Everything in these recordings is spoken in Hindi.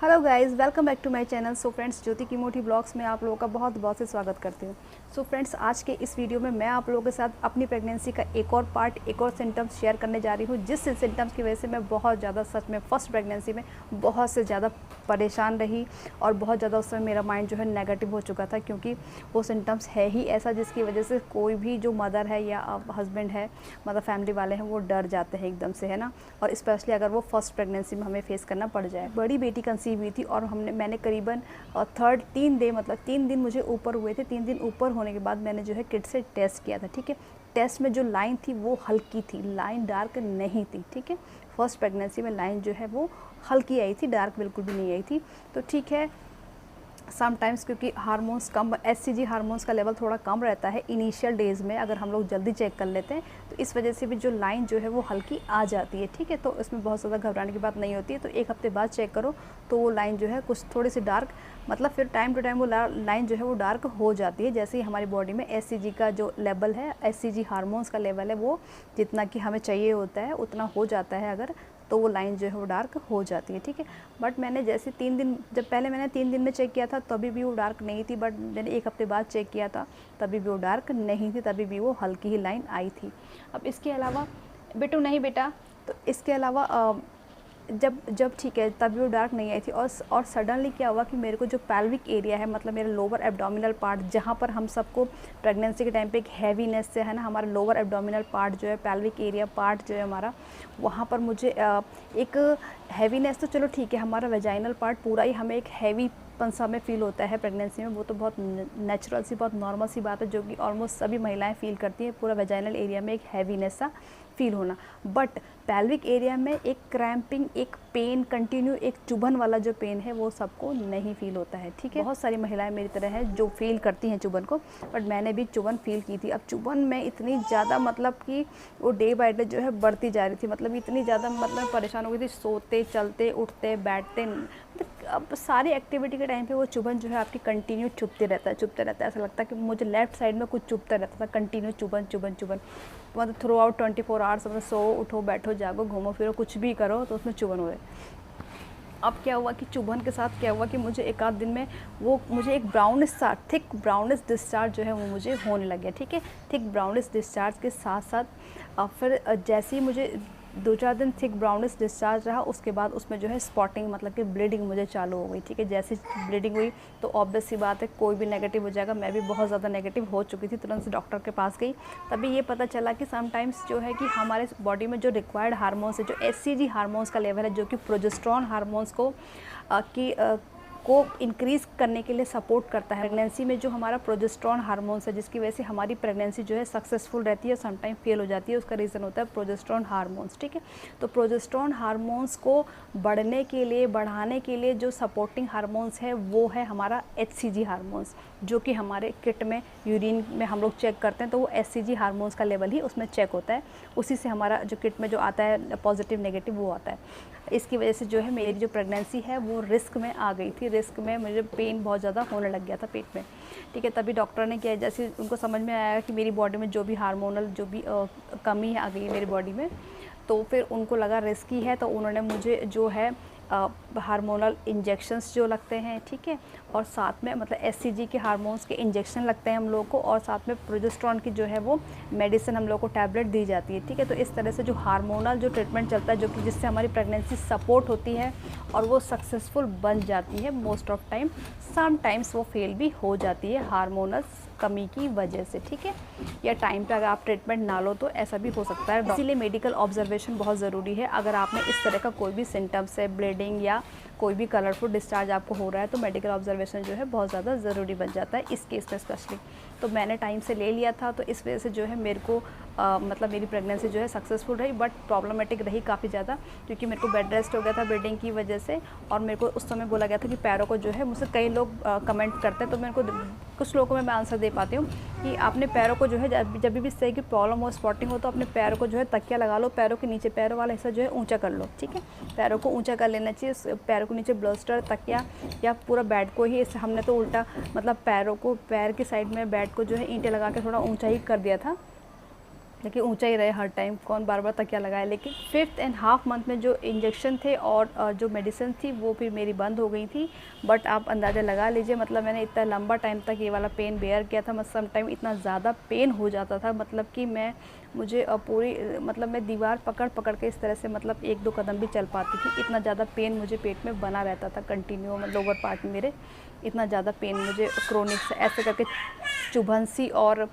Hello guys, welcome back to my channel. So friends, Jyoti की मोटी ब्लॉग्स में आप लोगों का बहुत बहुत से स्वागत करती हूँ। सो फ्रेंड्स, आज के इस वीडियो में मैं आप लोगों के साथ अपनी प्रेगनेंसी का एक और पार्ट, एक और सिम्टम्स शेयर करने जा रही हूँ, जिस सिम्टम्स की वजह से मैं बहुत ज़्यादा, सच में फर्स्ट प्रेगनेंसी में बहुत से ज़्यादा परेशान रही और बहुत ज़्यादा उस समय मेरा माइंड जो है नेगेटिव हो चुका था, क्योंकि वो सिम्टम्स है ही ऐसा जिसकी वजह से कोई भी जो मदर है या हस्बैंड है, मतलब फैमिली वाले हैं, वो डर जाते हैं एकदम से, है ना। और स्पेशली अगर वो फर्स्ट प्रेगनेंसी में हमें फेस करना पड़ जाए। बड़ी बेटी कंसीव हुई थी और मैंने करीबन 3 दिन मुझे ऊपर हुए थे। 3 दिन ऊपर होने के बाद मैंने जो है किट से टेस्ट किया था, ठीक है। टेस्ट में जो लाइन थी वो हल्की थी, लाइन डार्क नहीं थी, ठीक है। फर्स्ट प्रेगनेंसी में लाइन जो है वो हल्की आई थी, डार्क बिल्कुल भी नहीं आई थी। तो ठीक है, समटाइम्स क्योंकि हार्मोन्स कम, एचसीजी हार्मोन्स का लेवल थोड़ा कम रहता है इनिशियल डेज़ में, अगर हम लोग जल्दी चेक कर लेते हैं तो इस वजह से भी जो लाइन जो है वो हल्की आ जाती है, ठीक है। तो इसमें बहुत ज़्यादा घबराने की बात नहीं होती है। तो 1 हफ्ते बाद चेक करो तो वो लाइन जो है कुछ थोड़ी सी डार्क, मतलब फिर टाइम टू टाइम वो लाइन जो है वो डार्क हो जाती है, जैसे ही हमारी बॉडी में एचसीजी का जो लेवल है, एचसीजी हार्मोन्स का लेवल है, वो जितना कि हमें चाहिए होता है उतना हो जाता है अगर, तो वो लाइन जो है वो डार्क हो जाती है, ठीक है। बट मैंने जैसे 3 दिन, जब पहले मैंने 3 दिन में चेक किया था तभी भी वो डार्क नहीं थी, बट मैंने 1 हफ्ते बाद चेक किया था तभी भी वो डार्क नहीं थी, तभी भी वो हल्की ही लाइन आई थी। अब इसके अलावा बेटू नहीं बेटा, तो इसके अलावा जब ठीक है तभी वो डार्क नहीं आई थी। और सडनली क्या हुआ कि मेरे को जो पैल्विक एरिया है, मतलब मेरा लोअर एब्डोमिनल पार्ट, जहाँ पर हम सबको प्रेगनेंसी के टाइम पे एक हैवीनेस से, है ना, हमारा लोअर एब्डोमिनल पार्ट जो है, पैल्विक एरिया पार्ट जो है हमारा, वहाँ पर मुझे एक हैवीनेस, तो चलो ठीक है, हमारा वेजाइनल पार्ट पूरा ही हमें एक हैवी सा में फील होता है प्रेगनेंसी में, वो तो बहुत नेचुरल सी, बहुत नॉर्मल सी बात है, जो कि ऑलमोस्ट सभी महिलाएं फील करती हैं, पूरा वेजाइनल एरिया में एक हैवीनेस सा फील होना। बट पैल्विक एरिया में एक क्रैम्पिंग, एक पेन कंटिन्यू, एक चुभन वाला जो पेन है वो सबको नहीं फील होता है, ठीक है। बहुत सारी महिलाएं मेरी तरह हैं जो फील करती हैं चुभन को, बट मैंने भी चुभन फील की थी। अब चुभन में इतनी ज़्यादा, मतलब कि वो डे बाय डे जो है बढ़ती जा रही थी, मतलब इतनी ज़्यादा, मतलब परेशान हो गई थी, सोते, चलते, उठते, बैठते, मतलब अब सारी एक्टिविटी के टाइम पे वो चुभन जो है आपकी कंटिन्यू चुभते रहता है। ऐसा लगता है कि मुझे लेफ्ट साइड में कुछ चुभता रहता था, कंटिन्यू चुभन, मतलब थ्रू आउट 24 आवर्स, मतलब सो, उठो, बैठो, जागो, घूमो फिरो, कुछ भी करो तो उसमें चुभन हो रही। अब क्या हुआ कि चुभन के साथ क्या हुआ कि मुझे एक आध दिन में वो मुझे एक ब्राउनिश सा, थिक ब्राउनिश डिस्चार्ज जो है वो मुझे होने लग गया, ठीक है। थिक ब्राउनिश डिस्चार्ज के साथ साथ फिर जैसे ही मुझे 2-4 दिन थिक ब्राउनिश डिस्चार्ज रहा, उसके बाद उसमें जो है स्पॉटिंग, मतलब कि ब्लीडिंग मुझे चालू हो गई, ठीक है। जैसे ब्लीडिंग हुई तो ऑब्वियस सी बात है कोई भी नेगेटिव हो जाएगा। मैं भी बहुत ज़्यादा नेगेटिव हो चुकी थी, तुरंत से डॉक्टर के पास गई। तभी ये पता चला कि समटाइम्स जो है कि हमारे बॉडी में जो रिक्वायर्ड हार्मोन्स है, जो एचसीजी हार्मोन्स का लेवल है, जो कि प्रोजेस्टेरोन हार्मोन्स को इंक्रीज़ करने के लिए सपोर्ट करता है। प्रेगनेंसी में जो हमारा प्रोजेस्टेरोन हार्मोन्स है, जिसकी वजह से हमारी प्रेगनेंसी जो है सक्सेसफुल रहती है, समटाइम फेल हो जाती है, उसका रीज़न होता है प्रोजेस्टेरोन हार्मोन्स, ठीक है। तो प्रोजेस्टेरोन हार्मोन्स को बढ़ने के लिए, बढ़ाने के लिए जो सपोर्टिंग हार्मोन्स है वो है हमारा एचसीजी हार्मोन्स, जो कि हमारे किट में, यूरिन में हम लोग चेक करते हैं तो वो एचसीजी हार्मोन्स का लेवल ही उसमें चेक होता है। उसी से हमारा जो किट में जो आता है पॉजिटिव नेगेटिव वो आता है। इसकी वजह से जो है मेरी जो प्रेगनेंसी है वो रिस्क में आ गई थी। रिस्क में मुझे पेन बहुत ज़्यादा होने लग गया था पेट में, ठीक है। तभी डॉक्टर ने किया, जैसे उनको समझ में आया कि मेरी बॉडी में जो भी हार्मोनल जो भी कमी आ गई है मेरी बॉडी में, तो फिर उनको लगा रिस्की है, तो उन्होंने मुझे जो है हार्मोनल इंजेक्शंस जो लगते हैं, ठीक है, और साथ में मतलब एचसीजी के हार्मोन्स के इंजेक्शन लगते हैं हम लोग को, और साथ में प्रोजेस्टेरोन की जो है वो मेडिसिन हम लोग को टैबलेट दी जाती है, ठीक है। तो इस तरह से जो हार्मोनल जो ट्रीटमेंट चलता है, जो कि जिससे हमारी प्रेगनेंसी सपोर्ट होती है और वो सक्सेसफुल बन जाती है most of time. Sometimes वो फेल भी हो जाती है हार्मोनल कमी की वजह से, ठीक है, या टाइम पे अगर आप ट्रीटमेंट ना लो तो ऐसा भी हो सकता है। इसीलिए मेडिकल ऑब्जर्वेशन बहुत ज़रूरी है। अगर आप में इस तरह का कोई भी सिम्टम्स है, ब्लीडिंग या कोई भी कलरफुल डिस्चार्ज आपको हो रहा है, तो मेडिकल ऑब्जर्वेशन जो है बहुत ज़्यादा ज़रूरी बन जाता है इस केस में स्पेशली। तो मैंने टाइम से ले लिया था, तो इस वजह से जो है मेरे को मतलब मेरी प्रेगनेंसी जो है सक्सेसफुल रही, बट प्रॉब्लमेटिक रही काफ़ी ज़्यादा, क्योंकि मेरे को बेड रेस्ट हो गया था ब्लीडिंग की वजह से। और मेरे को उस समय बोला गया था कि पैरों को जो है, मुझसे कई लोग कमेंट करते हैं, तो मेरे को कुछ लोगों में मैं आंसर दे पाती हूँ कि आपने पैरों को जो है, जब भी सही की प्रॉब्लम हो, स्पॉटिंग हो, तो अपने पैरों को जो है तकिया लगा लो, पैरों के नीचे, पैरों वाला हिस्सा जो है ऊंचा कर लो, ठीक है। पैरों को ऊंचा कर लेना चाहिए, पैरों को नीचे ब्लस्टर, तकिया या पूरा बेड को ही, हमने तो उल्टा, मतलब पैरों को, पैर की साइड में बेड को जो है ईंटें लगा के थोड़ा ऊंचा ही कर दिया था, लेकिन ऊंचा ही रहे हर टाइम, कौन बार बार तकिया लगाए। लेकिन 5th एंड हाफ मंथ में जो इंजेक्शन थे और जो मेडिसिन थी वो फिर मेरी बंद हो गई थी। बट आप अंदाज़ा लगा लीजिए, मतलब मैंने इतना लंबा टाइम तक ये वाला पेन बेयर किया था। मतलब सम टाइम इतना ज़्यादा पेन हो जाता था, मतलब कि मुझे पूरी मतलब मैं दीवार पकड़ पकड़ के इस तरह से मतलब 1-2 कदम भी चल पाती थी। इतना ज़्यादा पेन मुझे पेट में बना रहता था कंटिन्यू, लोअर पार्ट में मेरे इतना ज़्यादा पेन मुझे क्रोनिक से ऐसे करके चुभन सी और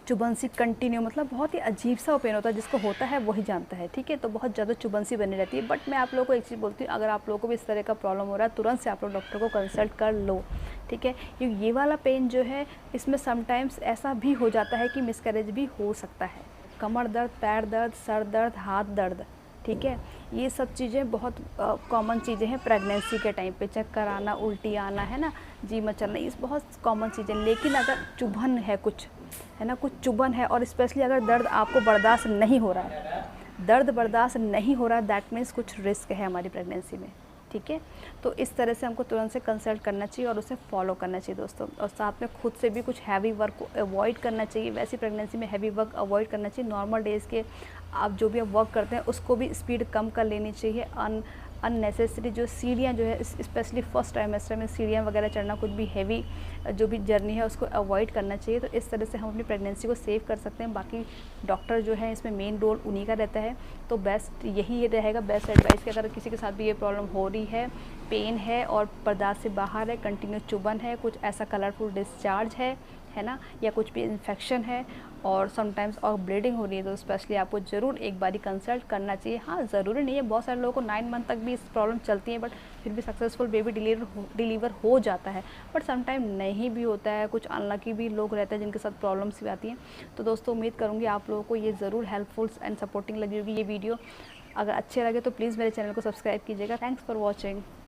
चुभन सी कंटिन्यू, मतलब बहुत ही अजीब सा पेन होता है, जिसको होता है वही जानता है, ठीक है। तो बहुत ज़्यादा चुभन सी बनी रहती है। बट मैं आप लोगों को एक चीज़ बोलती हूँ, अगर आप लोगों को भी इस तरह का प्रॉब्लम हो रहा है, तुरंत से आप लोग डॉक्टर को कंसल्ट कर लो, ठीक है। क्योंकि ये वाला पेन जो है, इसमें समटाइम्स ऐसा भी हो जाता है कि मिसकैरेज भी हो सकता है। कमर दर्द, पैर दर्द, सर दर्द, हाथ दर्द, ठीक है। ये सब चीज़ें बहुत कॉमन चीज़ें हैं प्रेगनेंसी के टाइम पे। चक्कर आना, उल्टी आना, है ना, जी मचलना, ये बहुत कॉमन चीज़ें। लेकिन अगर चुभन है कुछ, है ना, कुछ चुभन है, और स्पेशली अगर दर्द आपको बर्दाश्त नहीं हो रहा है, दर्द बर्दाश्त नहीं हो रहा है, दैट मीन्स कुछ रिस्क है हमारी प्रेगनेंसी में, ठीक है। तो इस तरह से हमको तुरंत से कंसल्ट करना चाहिए और उसे फॉलो करना चाहिए दोस्तों। और साथ में खुद से भी कुछ हैवी वर्क को अवॉइड करना चाहिए। वैसी प्रेगनेंसी में हैवी वर्क अवॉइड करना चाहिए। नॉर्मल डेज़ के आप जो भी आप वर्क करते हैं उसको भी स्पीड कम कर लेनी चाहिए। अननेसेसरी जो सीढ़ियाँ जो है, स्पेशली फर्स्ट ट्राइमेस्टर में सीढ़ियाँ वगैरह चढ़ना, कुछ भी हैवी जो भी जर्नी है उसको अवॉइड करना चाहिए। तो इस तरह से हम अपनी प्रेगनेंसी को सेव कर सकते हैं। बाकी डॉक्टर जो है इसमें मेन रोल उन्हीं का रहता है। तो बेस्ट यही रहेगा, बेस्ट एडवाइस कि अगर किसी के साथ भी ये प्रॉब्लम हो रही है, पेन है और बर्दाश्त से बाहर है, कंटिन्यू चुभन है, कुछ ऐसा कलरफुल डिस्चार्ज है ना, या कुछ भी इन्फेक्शन है और समटाइम्स और ब्लीडिंग हो रही है, तो स्पेशली आपको ज़रूर एक बारी कंसल्ट करना चाहिए। हाँ, ज़रूरी नहीं है, बहुत सारे लोगों को 9 मंथ तक भी इस प्रॉब्लम चलती है, बट फिर भी सक्सेसफुल बेबी डिलीवर हो जाता है। बट समटाइम नहीं भी होता है, कुछ अनलकी भी लोग रहते हैं जिनके साथ प्रॉब्लम्स भी आती हैं। तो दोस्तों उम्मीद करूँगी आप लोगों को ये ज़रूर हेल्पफुल एंड सपोर्टिंग लगी होगी ये वीडियो। अगर अच्छे लगे तो प्लीज़ मेरे चैनल को सब्सक्राइब कीजिएगा। Thanks for watching.